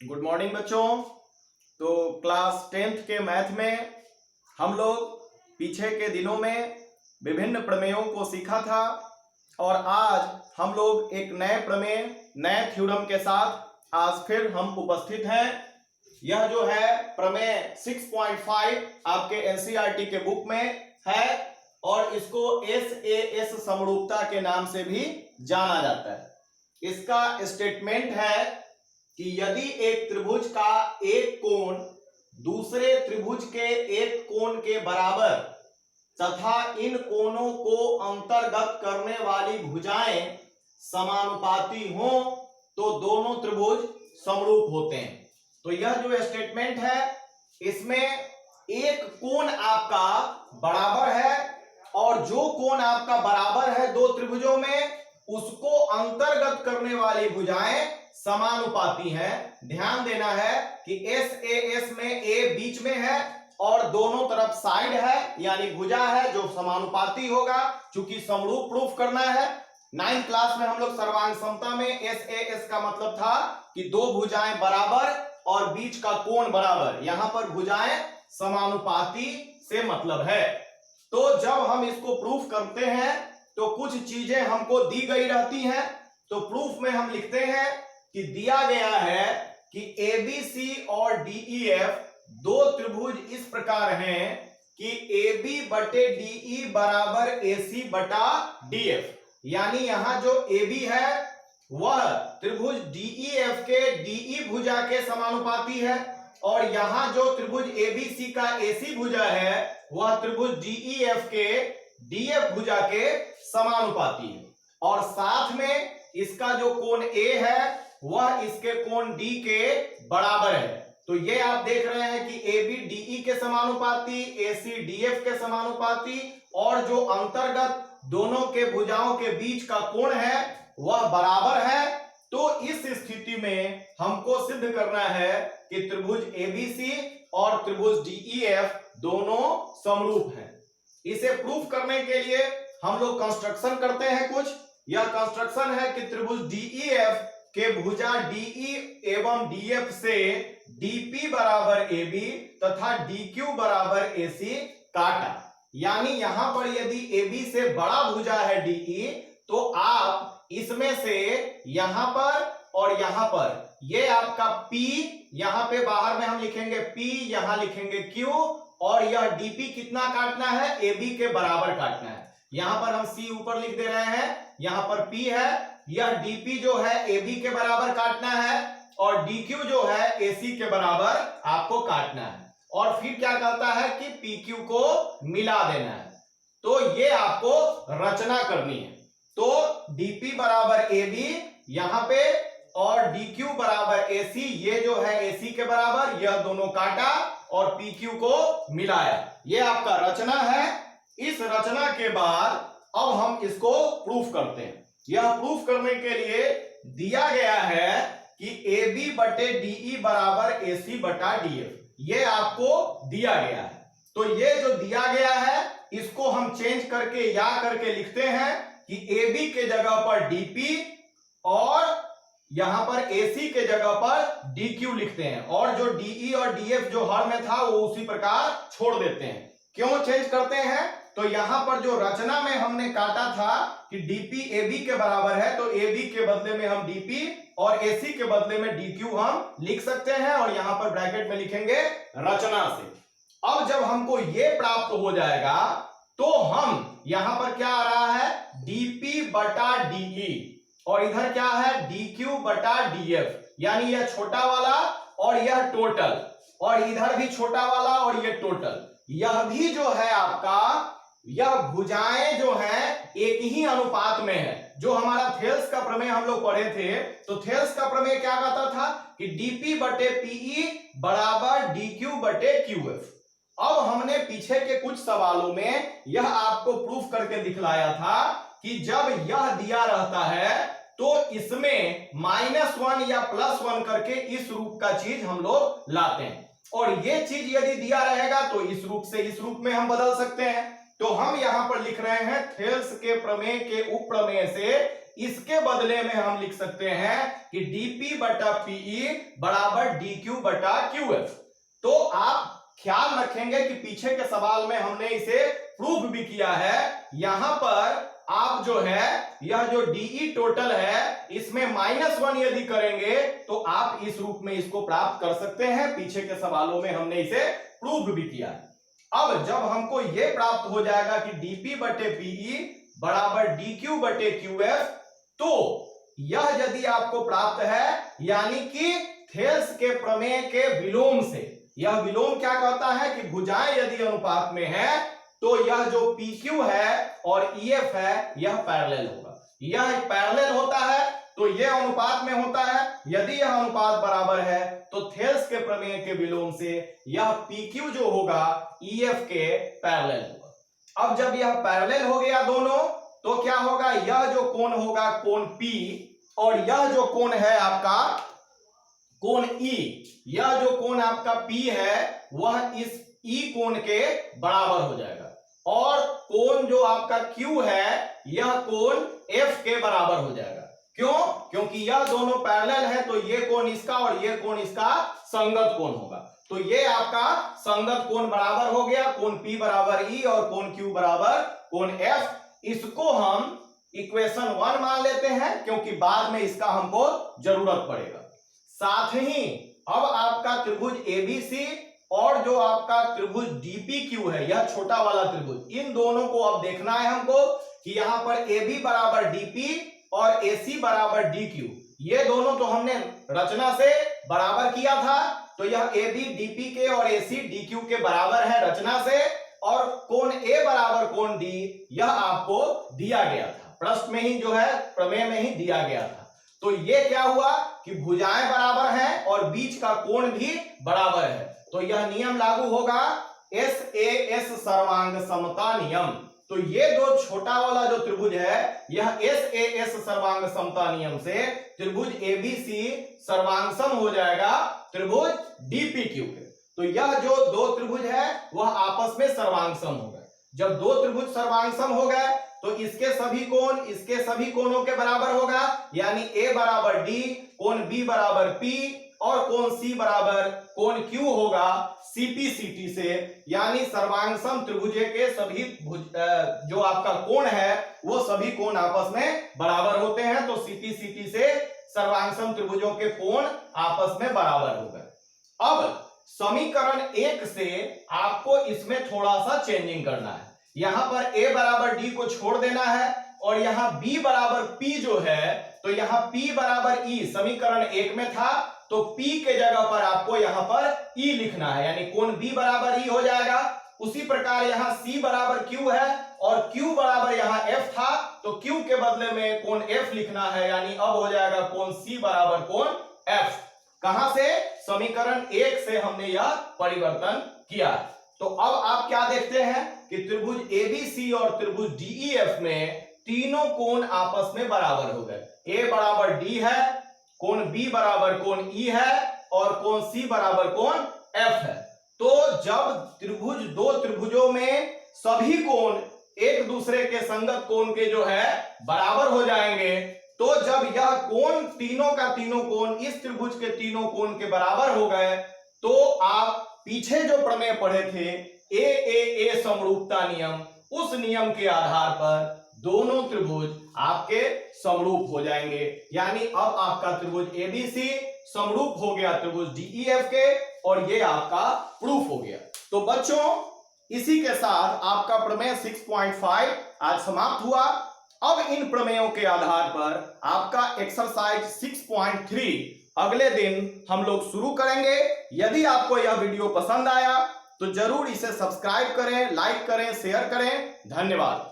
Good morning बच्चों। तो class 10th के मैथ में हम लोग पीछे के दिनों में विभिन्न प्रमेयों को सीखा था और आज हम लोग एक नए प्रमेय नए थ्योरम के साथ आज फिर हम उपस्थित हैं। यह जो है प्रमेय 6.5 आपके एनसीईआरटी के बुक में है और इसको एसएएस समरूपता के नाम से भी जाना जाता है। इसका स्टेटमेंट है कि यदि एक त्रिभुज का एक कोण दूसरे त्रिभुज के एक कोण के बराबर तथा इन कोणों को अंतर्गत करने वाली भुजाएं समानुपाती हो तो दोनों त्रिभुज समरूप होते हैं। तो यह जो स्टेटमेंट है इसमें एक कोण आपका बराबर है और जो कोण आपका बराबर है दो त्रिभुजों में उसको अंतर्गत करने वाली भुजाएं समानुपाती है। ध्यान देना है कि एस ए एस में ए बीच में है और दोनों तरफ साइड है यानी भुजा है जो समानुपाती होगा। चूंकि समरूप प्रूफ करना है 9th क्लास में हम लोग सर्वांग समता में एस ए एस का मतलब था कि दो भुजाएं बराबर और बीच का कोण बराबर। यहां पर भुजाएं समानुपाती से मतलब है। तो जब हम इसको प्रूफ करते हैं तो कुछ चीजें हमको दी गई रहती हैं। तो प्रूफ में हम लिखते हैं कि दिया गया है कि एबीसी और डीईएफ दो त्रिभुज इस प्रकार हैं कि AB बटे DE बराबर AC बटा DF। यानी यहां जो AB है वह त्रिभुज DEF के DE भुजा के समानुपाती है और यहां जो त्रिभुज ABC का AC भुजा है वह त्रिभुज DEF के DF भुजा के समानुपाती है। और साथ में इसका जो कोण A है वह इसके कोण D के बराबर है। तो ये आप देख रहे हैं कि AB DE के समानुपाती, AC DF के समानुपाती और जो अंतर्गत दोनों के भुजाओं के बीच का कोण है वह बराबर है। तो इस स्थिति में हमको सिद्ध करना है कि त्रिभुज ABC और त्रिभुज DEF दोनों समरूप हैं। इसे प्रूफ करने के लिए हम लोग कंस्ट्रक्शन करते हैं कुछ। यह कंस्ट्रक्शन है कि त्रिभुज DEF के भुजा DE एवं DF से DP बराबर AB तथा DQ बराबर AC काटा। यानी यहां पर यदि AB से बड़ा भुजा है DE तो आप इसमें से यहां पर और यहां पर ये आपका P यहां पे बाहर में हम लिखेंगे P, यहां लिखेंगे Q और यह DP कितना काटना है AB के बराबर काटना है। यहां पर हम C ऊपर लिख दे रहे हैं, यहां पर P है, यह DP जो है AB के बराबर काटना है और DQ जो है AC के बराबर आपको काटना है। और फिर क्या कहता है कि PQ को मिला देना है। तो ये आपको रचना करनी है। तो DP बराबर AB यहां पे और DQ बराबर AC, ये जो है AC के बराबर, यह दोनों काटा और PQ को मिलाया। ये आपका रचना है। इस रचना के बाद अब हम इसको प्रूफ करते हैं। यह प्रूफ करने के लिए दिया गया है कि AB बटे DE बराबर AC बटा DF, ये आपको दिया गया है। तो ये जो दिया गया है इसको हम चेंज करके या करके लिखते हैं कि AB के जगह पर DP और यहां पर AC के जगह पर DQ लिखते हैं और जो DE और DF जो हर में था वो उसी प्रकार छोड़ देते हैं। क्यों चेंज करते हैं? तो यहां पर जो रचना में हमने काटा था कि DP AB के बराबर है तो AB के बदले में हम DP और AC के बदले में DQ हम लिख सकते हैं और यहां पर ब्रैकेट में लिखेंगे रचना से। अब जब हमको ये प्राप्त हो जाएगा तो हम यहां पर क्या आ रहा है DP बटा DE और इधर क्या है DQ बटा DF, यानी यह छोटा वाला और यह टोटल और इधर भी छोटा वाला और ये टोटल। यह भी जो है आपका यह भुजाएं जो हैं एक ही अनुपात में है। जो हमारा थेल्स का प्रमेय हम लोग पढ़े थे तो थेल्स का प्रमेय क्या कहता था कि DP बटे PE बराबर DQ बटे QF। अब हमने पीछे के कुछ सवालों में यह आपको प्रूफ करके दिखलाया था कि जब यह दिया रहता है तो इसमें -1 या +1 करके इस रूप का चीज हम लोग लाते हैं और ये चीज यदि दिया रहेगा तो इस रूप से इस रूप में हम बदल सकते हैं। तो हम यहां पर लिख रहे हैं थेल्स के प्रमेय के उपप्रमेय से इसके बदले में हम लिख सकते हैं कि dp बटा pe बराबर dq बटा qf। तो आप ख्याल रखेंगे कि पीछे के सवाल में हमने इसे प्रूफ भी किया है। यहां पर आप जो है यह जो DE टोटल है इसमें -1 यदि करेंगे तो आप इस रूप में इसको प्राप्त कर सकते हैं। पीछे के सवालों में हमने इसे प्रूफ भी किया है। अब जब हमको यह प्राप्त हो जाएगा कि dp बटे pe बराबर dq बटे qf, तो यह यदि आपको प्राप्त है यानी कि थेल्स के प्रमेय के विलोम से, यह विलोम क्या कहता है कि भुजाएं यदि अनुपात में है तो यह जो PQ है और EF है यह पैरेलल होगा। यह पैरेलल होता है तो यह अनुपात में होता है। यदि यह अनुपात बराबर है तो थेल्स के प्रमेय के विलोम से यह PQ जो होगा EF के पैरेलल होगा। अब जब यह पैरेलल हो गया दोनों, तो क्या होगा, यह जो कोण होगा कोण P और यह जो कोण है आपका कोण E, यह जो कोण आपका P है वह इस E कोण के बराबर हो जाएगा और कोण जो आपका Q है यह कोण F के बराबर हो जाएगा। क्यों? क्योंकि यह दोनों पैरेलल है तो ये कोण इसका और ये कोण इसका संगत कोण होगा। तो ये आपका संगत कोण बराबर हो गया, कोण P बराबर E और कोण Q बराबर कोण F। इसको हम इक्वेशन 1 मान लेते हैं क्योंकि बाद में इसका हमको जरूरत पड़ेगा। साथ ही अब आपका त्रिभुज ABC और जो आपका त्रिभुज DPQ है, यह छोटा वाला त्रिभुज, इन दोनों को अब देखना है हमको कि यहां पर AB बराबर DP और AC बराबर DQ, ये दोनों तो हमने रचना से बराबर किया था। तो यह AB DP के और AC DQ के बराबर है रचना से, और कोण A बराबर कोण D यह आपको दिया गया था, प्रश्न में ही जो है प्रमेय में ही दिया गया था। तो ये क्या हुआ कि भुजाएं बराबर हैं और बीच का कोण भी बराबर है, तो यह नियम लागू होगा SAS सर्वांग समता नियम। तो ये दो छोटा वाला जो त्रिभुज है यह SAS सर्वांग समता नियम से त्रिभुज ABC सर्वांगसम हो जाएगा त्रिभुज DPQ के। तो यह जो दो त्रिभुज है वह आपस में सर्वांगसम हो गए। जब दो त्रिभुज सर्वांगसम हो गए तो इसके सभी कोण इसके सभी कोणों के बराबर होगा, यानी A बराबर D, कोण B बराबर P और कोण C बराबर कोण Q होगा CP CT से, यानी सर्वांगसम त्रिभुजे के सभी जो आपका कोण है वो सभी कोण आपस में बराबर होते हैं। तो CP CT से सर्वांगसम त्रिभुजों के कोण आपस में बराबर हो गए। अब समीकरण 1 से आपको इसमें थोड़ा सा चेंजिंग करना है। यहां पर A बराबर D को छोड़ देना है और यहां B बराबर P जो है, तो यहां P बराबर E समीकरण 1 में था, तो P के जगह पर आपको यहां पर E लिखना है, यानी कोण B बराबर E हो जाएगा। उसी प्रकार यहां C बराबर Q है और Q बराबर यहां F था, तो Q के बदले में कोण F लिखना है, यानी अब हो जाएगा कोण C बराबर कोण F। कहां से? समीकरण 1 से हमने यह परिवर्तन किया। तो अब आप क्या देखते हैं कि त्रिभुज ABC और त्रिभुज DEF में तीनों कोण आपस में बराबर हो गए। A बराबर D है, कोण B बराबर कोण E है और कोण C बराबर कोण F है। तो जब त्रिभुज दो त्रिभुजों में सभी कोण एक दूसरे के संगत कोण के जो है बराबर हो जाएंगे, तो जब यह कोण तीनों का तीनों कोण इस त्रिभुज के तीनों कोण के बराबर हो गए, तो आप पीछे जो प्रमेय पढ़े थे AAA समरूपता नियम, उस नियम के आधार पर दोनों त्रिभुज आपके समरूप हो जाएंगे। यानी अब आपका त्रिभुज ABC समरूप हो गया त्रिभुज DEF के, और ये आपका प्रूफ हो गया। तो बच्चों, इसी के साथ आपका प्रमेय 6.5 आज समाप्त हुआ। अब इन प्रमेयों के आधार पर आपका एक्सरसाइज 6.3 अगले दिन हम लोग शुरू करेंगे। यदि आपको यह वीडियो पसंद आया तो जरूर इसे सब्सक्राइब करें, लाइक करें, शेयर करें। धन्यवाद।